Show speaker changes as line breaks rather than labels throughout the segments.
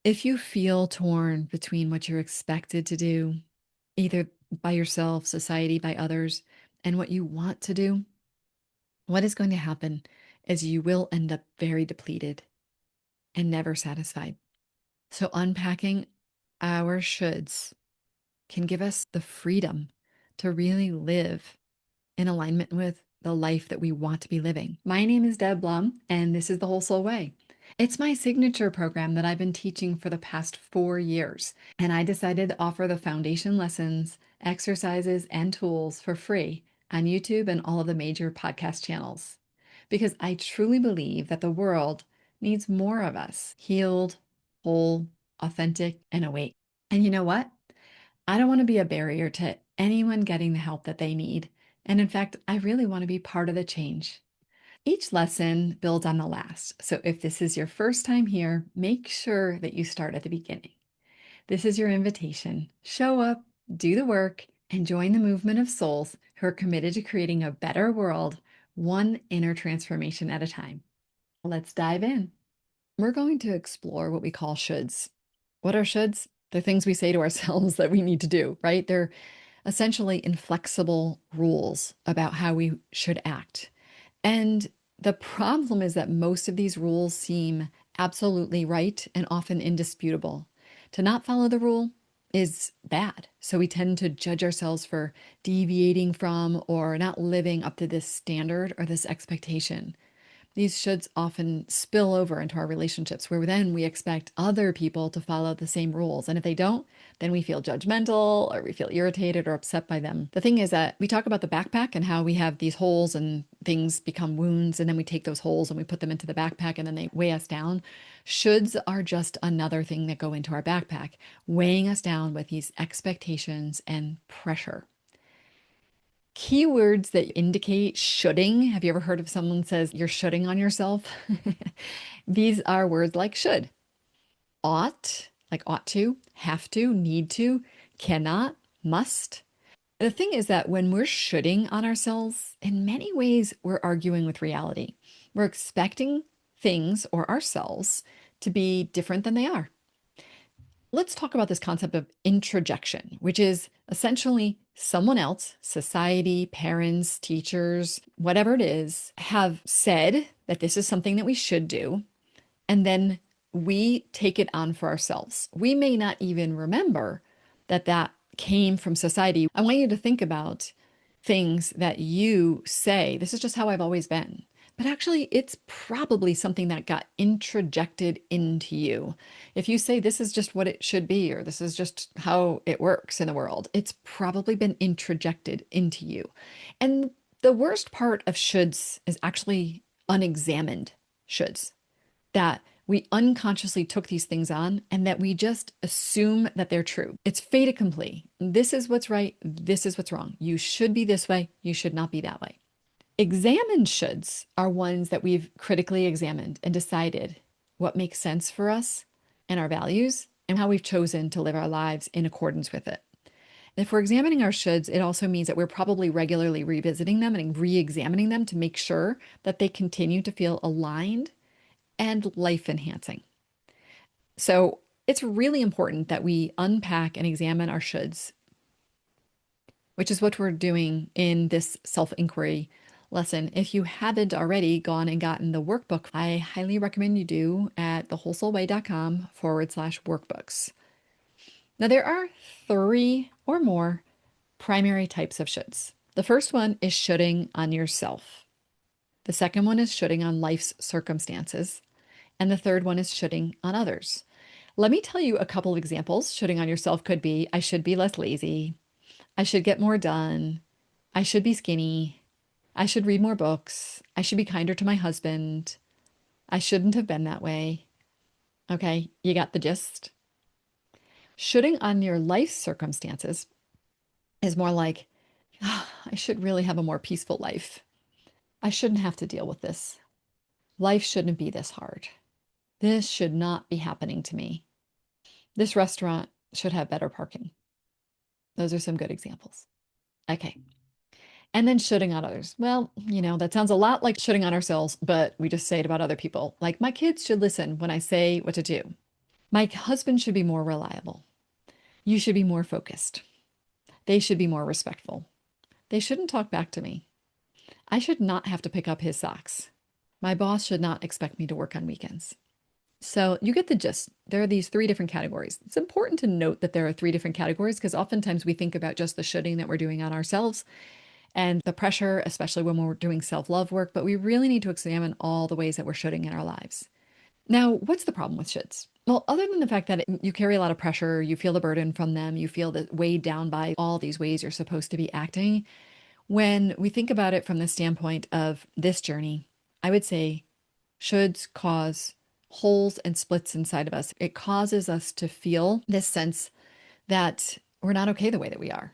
If you feel torn between what you're expected to do, either by yourself, society, by others, and what you want to do, what is going to happen is you will end up very depleted and never satisfied. So, unpacking our shoulds can give us the freedom to really live in alignment with the life that we want to be living. My name is Deb Blum, and this is The Whole Soul Way. It's my signature program that I've been teaching for the past 4 years, and I decided to offer the foundation lessons, exercises, and tools for free on YouTube and all of the major podcast channels. Because I truly believe that the world needs more of us healed, whole, authentic, and awake. And you know what? I don't want to be a barrier to anyone getting the help that they need. And in fact, I really want to be part of the change. Each lesson builds on the last. So if this is your first time here, make sure that you start at the beginning. This is your invitation. Show up, do the work, and join the movement of souls who are committed to creating a better world, one inner transformation at a time. Let's dive in. We're going to explore what we call shoulds. What are shoulds? They're things we say to ourselves that we need to do, right? They're essentially inflexible rules about how we should act. And the problem is that most of these rules seem absolutely right and often indisputable. To not follow the rule is bad. So we tend to judge ourselves for deviating from or not living up to this standard or this expectation. These shoulds often spill over into our relationships where then we expect other people to follow the same rules. And if they don't, then we feel judgmental or we feel irritated or upset by them. The thing is that we talk about the backpack and how we have these holes and things become wounds. And then we take those holes and we put them into the backpack and then they weigh us down. Shoulds are just another thing that go into our backpack, weighing us down with these expectations and pressure. Keywords that indicate shoulding. Have you ever heard of someone says you're shoulding on yourself? These are words like should, ought, like ought to, have to, need to, cannot, must. The thing is that when we're shoulding on ourselves, in many ways, we're arguing with reality. We're expecting things or ourselves to be different than they are. Let's talk about this concept of introjection, which is essentially someone else, society, parents, teachers, whatever it is, have said that this is something that we should do. And then we take it on for ourselves. We may not even remember that that came from society. I want you to think about things that you say, this is just how I've always been. But actually, it's probably something that got introjected into you. If you say this is just what it should be, or this is just how it works in the world, it's probably been introjected into you. And the worst part of shoulds is actually unexamined shoulds, that we unconsciously took these things on and that we just assume that they're true. It's fait accompli. This is what's right. This is what's wrong. You should be this way. You should not be that way. Examined shoulds are ones that we've critically examined and decided what makes sense for us and our values and how we've chosen to live our lives in accordance with it. And if we're examining our shoulds, it also means that we're probably regularly revisiting them and re-examining them to make sure that they continue to feel aligned and life enhancing. So it's really important that we unpack and examine our shoulds, which is what we're doing in this self inquiry lesson. If you haven't already gone and gotten the workbook, I highly recommend you do at thewholesoulway.com/workbooks. Now, there are three or more primary types of shoulds. The first one is shoulding on yourself. The second one is shoulding on life's circumstances. And the third one is shoulding on others. Let me tell you a couple of examples. Shoulding on yourself could be I should be less lazy. I should get more done. I should be skinny. I should read more books. I should be kinder to my husband. I shouldn't have been that way. Okay, you got the gist. Shoulding on your life circumstances is more like, "Ah, I should really have a more peaceful life. I shouldn't have to deal with this. Life shouldn't be this hard. This should not be happening to me. This restaurant should have better parking." Those are some good examples. Okay. And then shoulding on others. Well, that sounds a lot like shoulding on ourselves, but we just say it about other people. Like, my kids should listen when I say what to do. My husband should be more reliable. You should be more focused. They should be more respectful. They shouldn't talk back to me. I should not have to pick up his socks. My boss should not expect me to work on weekends. So you get the gist. There are these three different categories. It's important to note that there are three different categories because oftentimes we think about just the shoulding that we're doing on ourselves and the pressure, especially when we're doing self love work, but we really need to examine all the ways that we're shoulding in our lives. Now, what's the problem with shoulds? Well, other than the fact that you carry a lot of pressure, you feel the burden from them, you feel that weighed down by all these ways you're supposed to be acting. When we think about it from the standpoint of this journey, I would say shoulds cause holes and splits inside of us. It causes us to feel this sense that we're not okay the way that we are.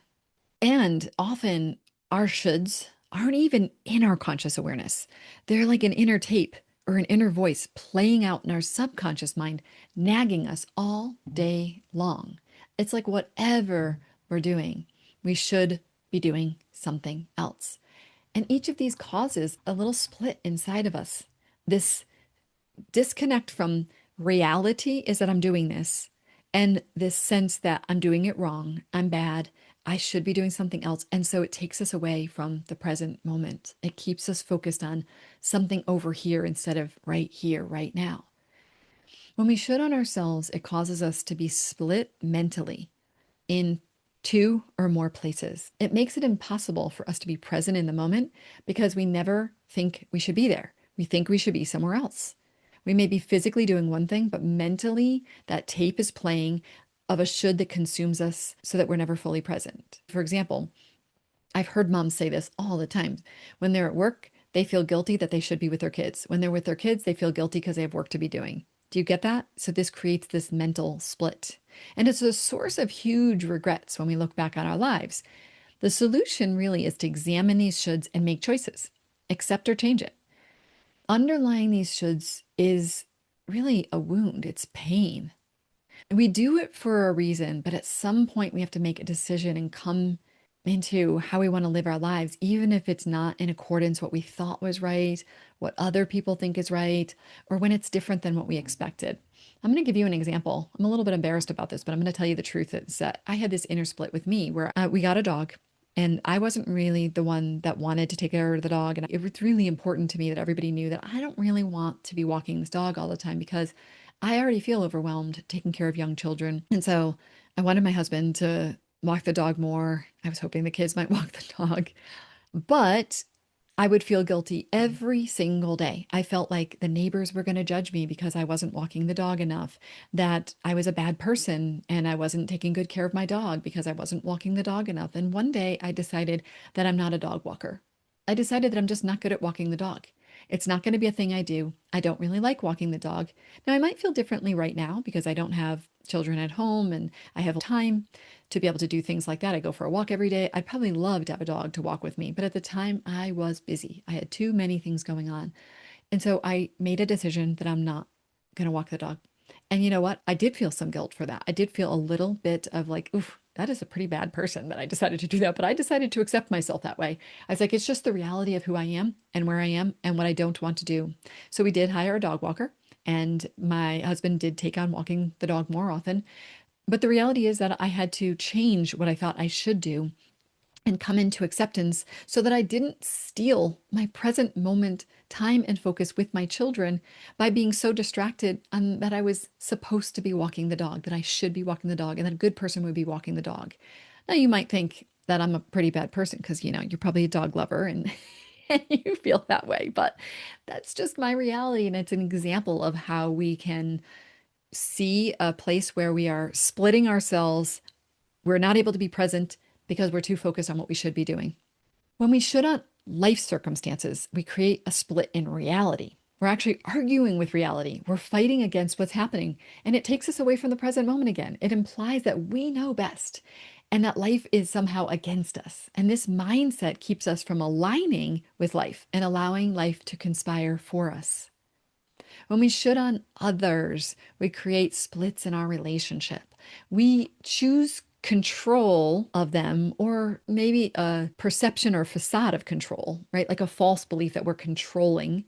And often our shoulds aren't even in our conscious awareness. They're like an inner tape or an inner voice playing out in our subconscious mind, nagging us all day long. It's like whatever we're doing, we should be doing something else. And each of these causes a little split inside of us. This disconnect from reality is that I'm doing this, and this sense that I'm doing it wrong, I'm bad, I should be doing something else. And so it takes us away from the present moment. It keeps us focused on something over here instead of right here, right now. When we should on ourselves, it causes us to be split mentally in two or more places. It makes it impossible for us to be present in the moment because we never think we should be there. We think we should be somewhere else. We may be physically doing one thing, but mentally that tape is playing of a should that consumes us so that we're never fully present. For example, I've heard moms say this all the time. When they're at work, they feel guilty that they should be with their kids. When they're with their kids, they feel guilty because they have work to be doing. Do you get that? So this creates this mental split. And it's a source of huge regrets when we look back on our lives. The solution really is to examine these shoulds and make choices, accept or change it. Underlying these shoulds is really a wound, it's pain. We do it for a reason, but at some point we have to make a decision and come into how we want to live our lives, even if it's not in accordance what we thought was right, what other people think is right, or when it's different than what we expected. I'm going to give you an example. I'm a little bit embarrassed about this, but I'm going to tell you the truth is that I had this inner split with me where we got a dog. And I wasn't really the one that wanted to take care of the dog. And it was really important to me that everybody knew that I don't really want to be walking this dog all the time because I already feel overwhelmed taking care of young children. And so I wanted my husband to walk the dog more. I was hoping the kids might walk the dog. But I would feel guilty every single day. I felt like the neighbors were going to judge me because I wasn't walking the dog enough, that I was a bad person and I wasn't taking good care of my dog because I wasn't walking the dog enough. And one day I decided that I'm not a dog walker. I decided that I'm just not good at walking the dog. It's not going to be a thing I do. I don't really like walking the dog. Now, I might feel differently right now because I don't have children at home and I have time to be able to do things like that. I go for a walk every day. I'd probably love to have a dog to walk with me, but at the time I was busy. I had too many things going on. And so I made a decision that I'm not going to walk the dog. And you know what? I did feel some guilt for that. I did feel a little bit of like, oof, that is a pretty bad person that I decided to do that. But I decided to accept myself that way. I was like, it's just the reality of who I am and where I am and what I don't want to do. So we did hire a dog walker, and my husband did take on walking the dog more often. But the reality is that I had to change what I thought I should do and come into acceptance so that I didn't steal my present moment time and focus with my children by being so distracted that I was supposed to be walking the dog, that I should be walking the dog, and that a good person would be walking the dog. Now, you might think that I'm a pretty bad person because, you're probably a dog lover and, and you feel that way, but that's just my reality. And it's an example of how we can see a place where we are splitting ourselves. We're not able to be present because we're too focused on what we should be doing. When we should on life circumstances, we create a split in reality. We're actually arguing with reality. We're fighting against what's happening, and it takes us away from the present moment again. It implies that we know best and that life is somehow against us. And this mindset keeps us from aligning with life and allowing life to conspire for us. When we should on others, we create splits in our relationship. We choose control of them, or maybe a perception or facade of control, right? Like a false belief that we're controlling.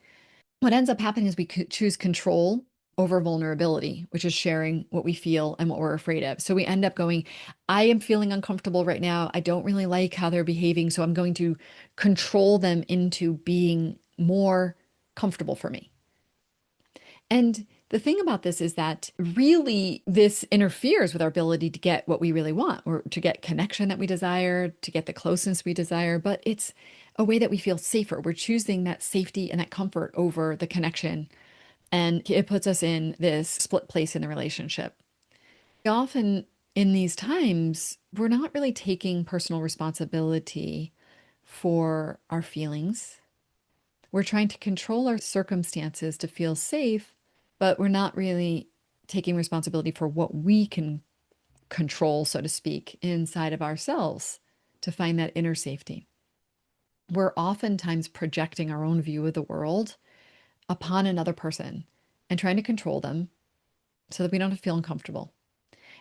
What ends up happening is we choose control over vulnerability, which is sharing what we feel and what we're afraid of. So we end up going, I am feeling uncomfortable right now. I don't really like how they're behaving. So I'm going to control them into being more comfortable for me. And the thing about this is that really this interferes with our ability to get what we really want, or to get connection that we desire, to get the closeness we desire. But it's a way that we feel safer. We're choosing that safety and that comfort over the connection. And it puts us in this split place in the relationship. Often in these times, we're not really taking personal responsibility for our feelings. We're trying to control our circumstances to feel safe, but we're not really taking responsibility for what we can control, so to speak, inside of ourselves to find that inner safety. We're oftentimes projecting our own view of the world upon another person and trying to control them so that we don't feel uncomfortable.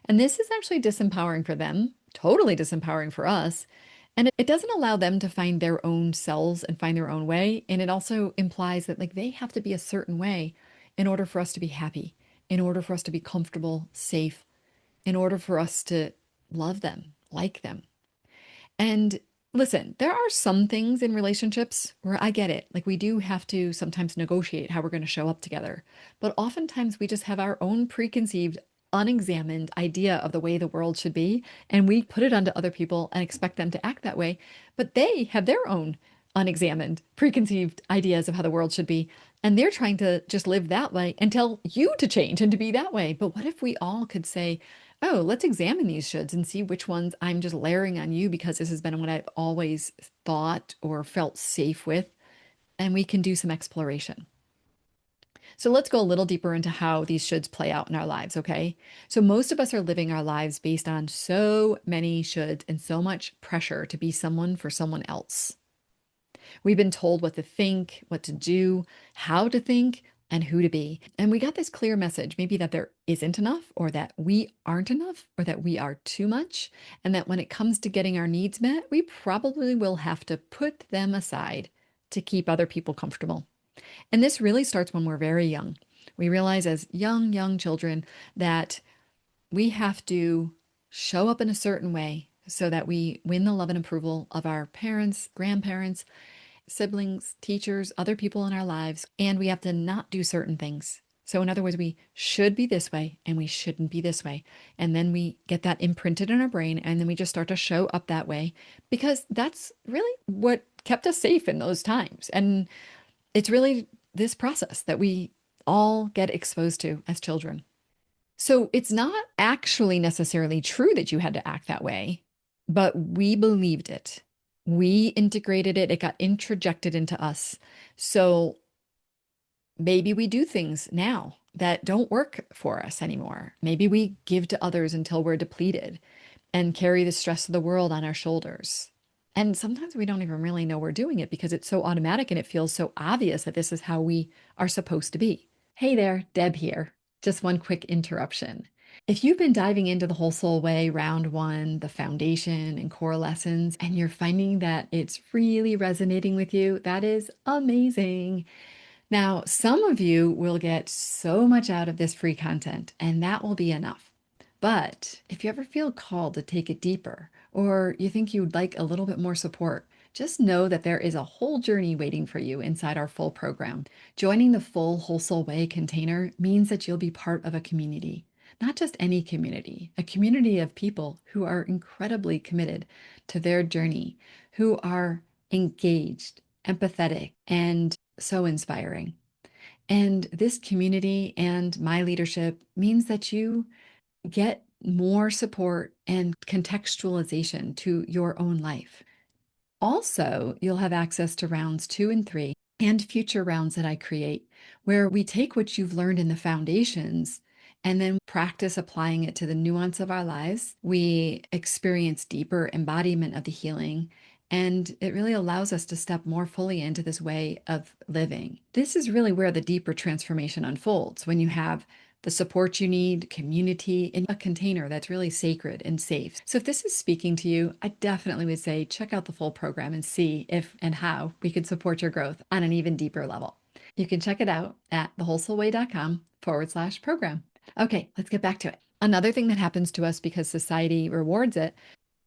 And this is actually disempowering for them, totally disempowering for us. And it doesn't allow them to find their own selves and find their own way. And it also implies that like they have to be a certain way in order for us to be happy, in order for us to be comfortable, safe, in order for us to love them, like them. And listen, there are some things in relationships where I get it. Like we do have to sometimes negotiate how we're going to show up together. But oftentimes we just have our own preconceived, unexamined idea of the way the world should be. And we put it onto other people and expect them to act that way. But they have their own unexamined, preconceived ideas of how the world should be. And they're trying to just live that way and tell you to change and to be that way. But what if we all could say, oh, let's examine these shoulds and see which ones I'm just layering on you because this has been what I've always thought or felt safe with. And we can do some exploration. So let's go a little deeper into how these shoulds play out in our lives, okay? So most of us are living our lives based on so many shoulds and so much pressure to be someone for someone else. We've been told what to think, what to do, how to think, and who to be. And we got this clear message, maybe that there isn't enough, or that we aren't enough, or that we are too much, and that when it comes to getting our needs met, we probably will have to put them aside to keep other people comfortable. And this really starts when we're very young. We realize as young children that we have to show up in a certain way so that we win the love and approval of our parents, grandparents, siblings, teachers, other people in our lives, and we have to not do certain things. So, in other words, we should be this way and we shouldn't be this way. And then we get that imprinted in our brain, and then we just start to show up that way because that's really what kept us safe in those times. And it's really this process that we all get exposed to as children. So, it's not actually necessarily true that you had to act that way, but we believed it. We integrated it. It got introjected into us. So maybe we do things now that don't work for us anymore. Maybe we give to others until we're depleted and carry the stress of the world on our shoulders. And sometimes we don't even really know we're doing it because it's so automatic and it feels so obvious that this is how we are supposed to be. Hey there, Deb here. Just one quick interruption. If you've been diving into the Whole Soul Way round one, the foundation and core lessons, and you're finding that it's really resonating with you, that is amazing. Now, some of you will get so much out of this free content, and that will be enough. But if you ever feel called to take it deeper, or you think you'd like a little bit more support, just know that there is a whole journey waiting for you inside our full program. Joining the full Whole Soul Way container means that you'll be part of a community, not just any community, a community of people who are incredibly committed to their journey, who are engaged, empathetic, and so inspiring. And this community and my leadership means that you get more support and contextualization to your own life. Also, you'll have access to rounds 2 and 3 and future rounds that I create, where we take what you've learned in the foundations and then practice applying it to the nuance of our lives. We experience deeper embodiment of the healing, and it really allows us to step more fully into this way of living. This is really where the deeper transformation unfolds when you have the support you need, community, in a container that's really sacred and safe. So if this is speaking to you, I definitely would say check out the full program and see if and how we could support your growth on an even deeper level. You can check it out at thewholesoulway.com program. Okay, let's get back to it. Another thing that happens to us because society rewards it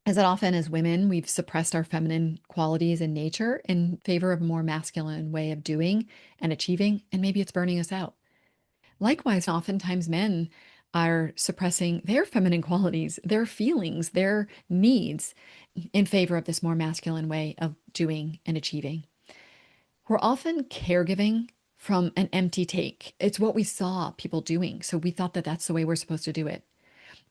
is that often as women, we've suppressed our feminine qualities in nature in favor of a more masculine way of doing and achieving, and maybe it's burning us out. Likewise, oftentimes men are suppressing their feminine qualities, their feelings, their needs in favor of this more masculine way of doing and achieving. We're often caregiving from an empty take. It's what we saw people doing. So we thought that that's the way we're supposed to do it.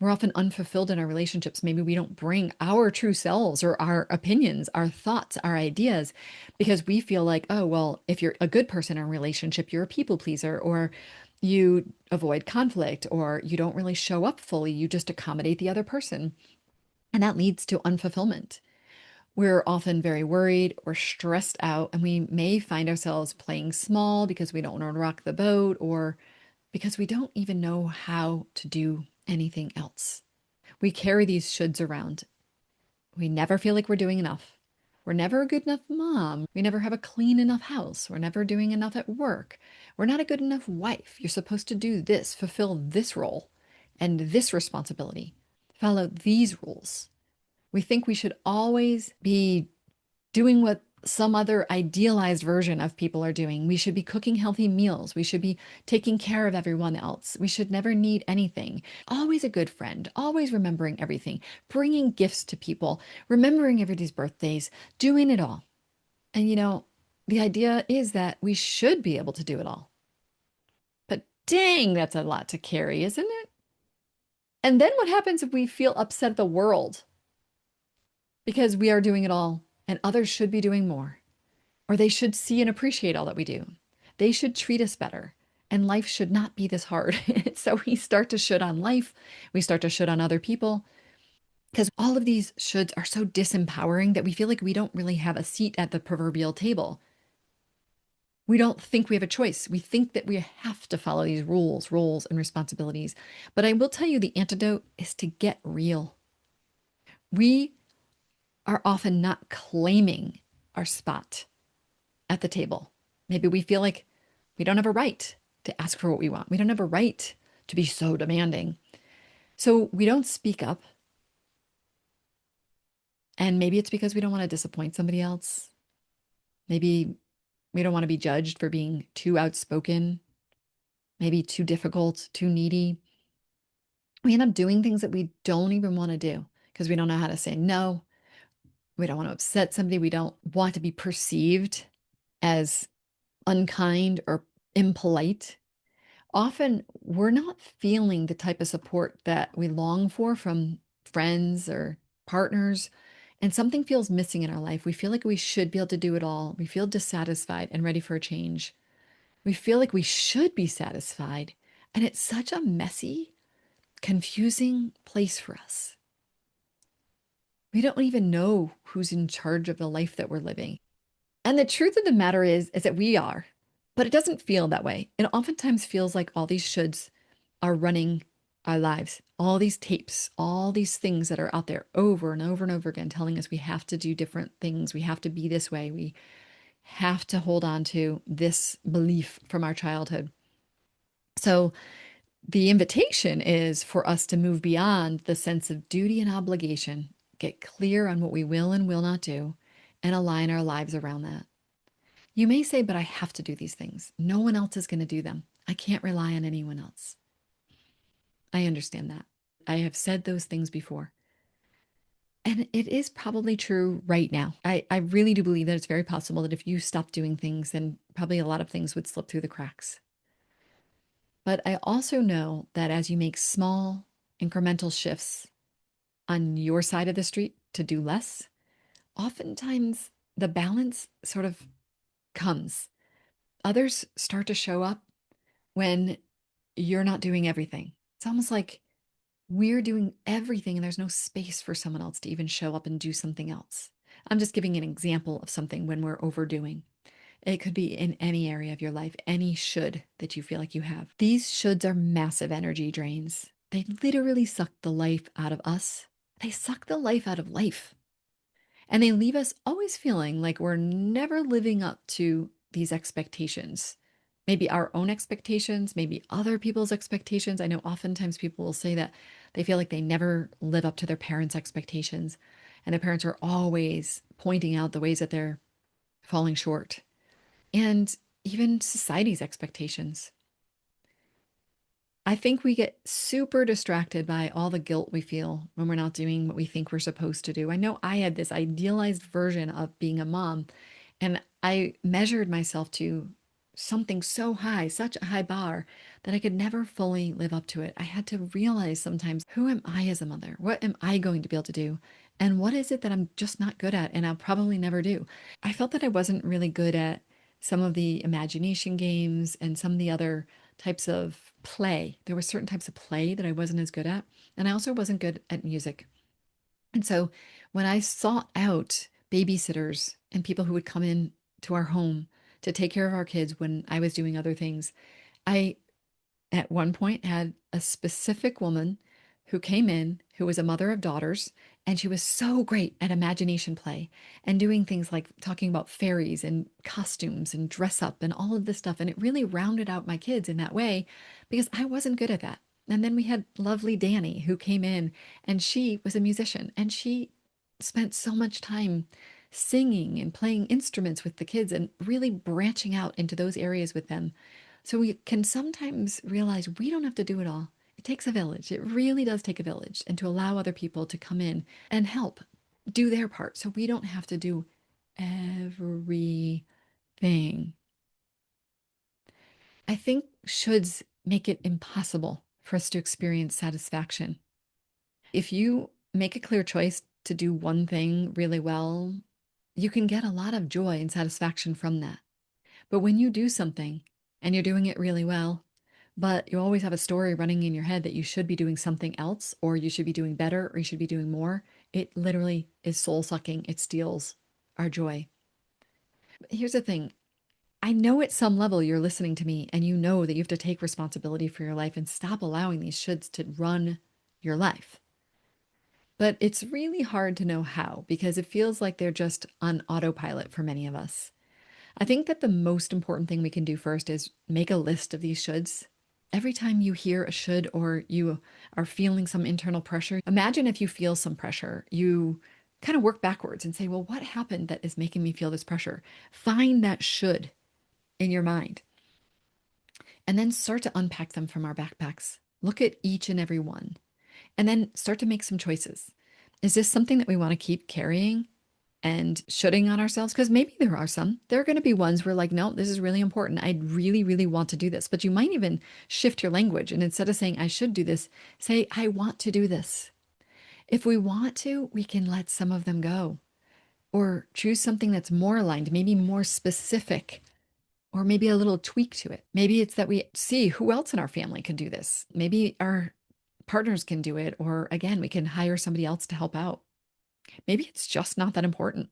We're often unfulfilled in our relationships. Maybe we don't bring our true selves or our opinions, our thoughts, our ideas, because we feel like, oh, well, if you're a good person in a relationship, you're a people pleaser, or you avoid conflict, or you don't really show up fully. You just accommodate the other person. And that leads to unfulfillment. We're often very worried or stressed out, and we may find ourselves playing small because we don't want to rock the boat or because we don't even know how to do anything else. We carry these shoulds around. We never feel like we're doing enough. We're never a good enough mom. We never have a clean enough house. We're never doing enough at work. We're not a good enough wife. You're supposed to do this, fulfill this role and this responsibility, follow these rules. We think we should always be doing what some other idealized version of people are doing. We should be cooking healthy meals. We should be taking care of everyone else. We should never need anything. Always a good friend, always remembering everything, bringing gifts to people, remembering everybody's birthdays, doing it all. And the idea is that we should be able to do it all. But dang, that's a lot to carry, isn't it? And then what happens if we feel upset at the world because we are doing it all and others should be doing more? Or they should see and appreciate all that we do. They should treat us better. And life should not be this hard. So we start to should on life. We start to should on other people because all of these shoulds are so disempowering that we feel like we don't really have a seat at the proverbial table. We don't think we have a choice. We think that we have to follow these rules, roles, and responsibilities. But I will tell you the antidote is to get real. We are often not claiming our spot at the table. Maybe we feel like we don't have a right to ask for what we want. We don't have a right to be so demanding. So we don't speak up. And maybe it's because we don't want to disappoint somebody else. Maybe we don't want to be judged for being too outspoken, maybe too difficult, too needy. We end up doing things that we don't even want to do because we don't know how to say no. We don't want to upset somebody. We don't want to be perceived as unkind or impolite. Often we're not feeling the type of support that we long for from friends or partners, and something feels missing in our life. We feel like we should be able to do it all. We feel dissatisfied and ready for a change. We feel like we should be satisfied, and it's such a messy, confusing place for us. We don't even know who's in charge of the life that we're living. And the truth of the matter is that we are, but it doesn't feel that way. It oftentimes feels like all these shoulds are running our lives, all these tapes, all these things that are out there over and over and over again, telling us we have to do different things. We have to be this way. We have to hold on to this belief from our childhood. So the invitation is for us to move beyond the sense of duty and obligation, get clear on what we will and will not do, and align our lives around that. You may say, but I have to do these things. No one else is going to do them. I can't rely on anyone else. I understand that. I have said those things before. And it is probably true right now. I really do believe that it's very possible that if you stopped doing things, then probably a lot of things would slip through the cracks. But I also know that as you make small incremental shifts on your side of the street to do less, oftentimes the balance sort of comes. Others start to show up when you're not doing everything. It's almost like we're doing everything and there's no space for someone else to even show up and do something else. I'm just giving an example of something when we're overdoing. It could be in any area of your life, any should that you feel like you have. These shoulds are massive energy drains. They literally suck the life out of us. They suck the life out of life. And they leave us always feeling like we're never living up to these expectations. maybe our own expectations, maybe other people's expectations. I know oftentimes people will say that they feel like they never live up to their parents' expectations, and their parents are always pointing out the ways that they're falling short, and even society's expectations. I think we get super distracted by all the guilt we feel when we're not doing what we think we're supposed to do. I know I had this idealized version of being a mom, and I measured myself to something so high, such a high bar, that I could never fully live up to it. I had to realize sometimes, who am I as a mother? What am I going to be able to do? And what is it that I'm just not good at and I'll probably never do? I felt that I wasn't really good at some of the imagination games and some of the other types of play. There were certain types of play that I wasn't as good at. And I also wasn't good at music. And so when I sought out babysitters and people who would come in to our home to take care of our kids when I was doing other things, I at one point had a specific woman who came in who was a mother of daughters, and she was so great at imagination play and doing things like talking about fairies and costumes and dress up and all of this stuff. And it really rounded out my kids in that way because I wasn't good at that. And then we had lovely Danny who came in, and she was a musician, and she spent so much time singing and playing instruments with the kids and really branching out into those areas with them. So we can sometimes realize we don't have to do it all. It takes a village. It really does take a village, and to allow other people to come in and help do their part so we don't have to do everything. I think shoulds make it impossible for us to experience satisfaction. If you make a clear choice to do one thing really well, you can get a lot of joy and satisfaction from that. But when you do something and you're doing it really well, but you always have a story running in your head that you should be doing something else, or you should be doing better, or you should be doing more, it literally is soul sucking. It steals our joy. But here's the thing, I know at some level you're listening to me and you know that you have to take responsibility for your life and stop allowing these shoulds to run your life. But it's really hard to know how because it feels like they're just on autopilot for many of us. I think that the most important thing we can do first is make a list of these shoulds. Every time you hear a should or you are feeling some internal pressure, imagine if you feel some pressure, you kind of work backwards and say, well, what happened that is making me feel this pressure? Find that should in your mind and then start to unpack them from our backpacks. Look at each and every one and then start to make some choices. Is this something that we want to keep carrying and shooting on ourselves? Because maybe there are some. There are going to be ones where, like, no, this is really important. I really, really want to do this. But you might even shift your language. And instead of saying, I should do this, say, I want to do this. If we want to, we can let some of them go or choose something that's more aligned, maybe more specific, or maybe a little tweak to it. Maybe it's that we see who else in our family can do this. Maybe our partners can do it. Or again, we can hire somebody else to help out. Maybe it's just not that important.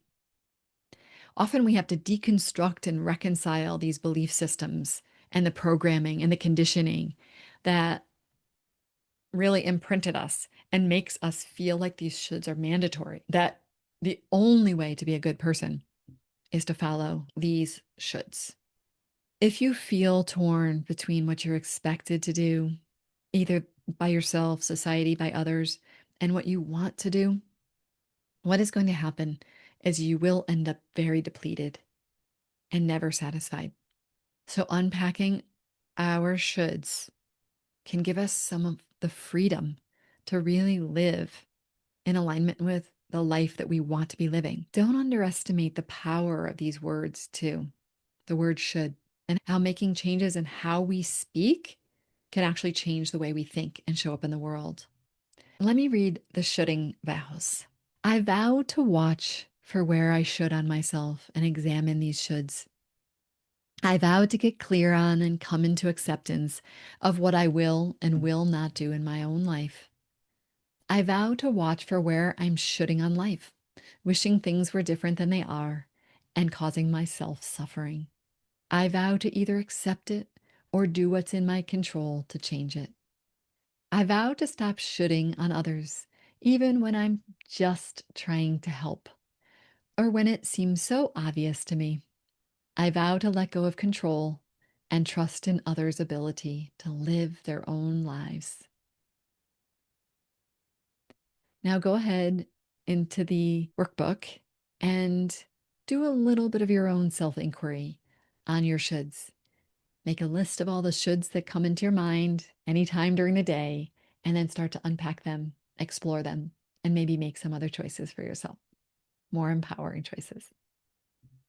Often we have to deconstruct and reconcile these belief systems and the programming and the conditioning that really imprinted us and makes us feel like these shoulds are mandatory, that the only way to be a good person is to follow these shoulds. If you feel torn between what you're expected to do, either by yourself, society, by others, and what you want to do, what is going to happen is you will end up very depleted and never satisfied. So, unpacking our shoulds can give us some of the freedom to really live in alignment with the life that we want to be living. Don't underestimate the power of these words, too. The word should, and how making changes in how we speak can actually change the way we think and show up in the world. Let me read the shoulding vows. I vow to watch for where I should on myself and examine these shoulds. I vow to get clear on and come into acceptance of what I will and will not do in my own life. I vow to watch for where I'm shooting on life, wishing things were different than they are, and causing myself suffering. I vow to either accept it or do what's in my control to change it. I vow to stop shooting on others, even when I'm just trying to help, or when it seems so obvious to me. I vow to let go of control and trust in others' ability to live their own lives. Now go ahead into the workbook and do a little bit of your own self inquiry on your shoulds. Make a list of all the shoulds that come into your mind anytime during the day, and then start to unpack them, explore them, and maybe make some other choices for yourself, more empowering choices.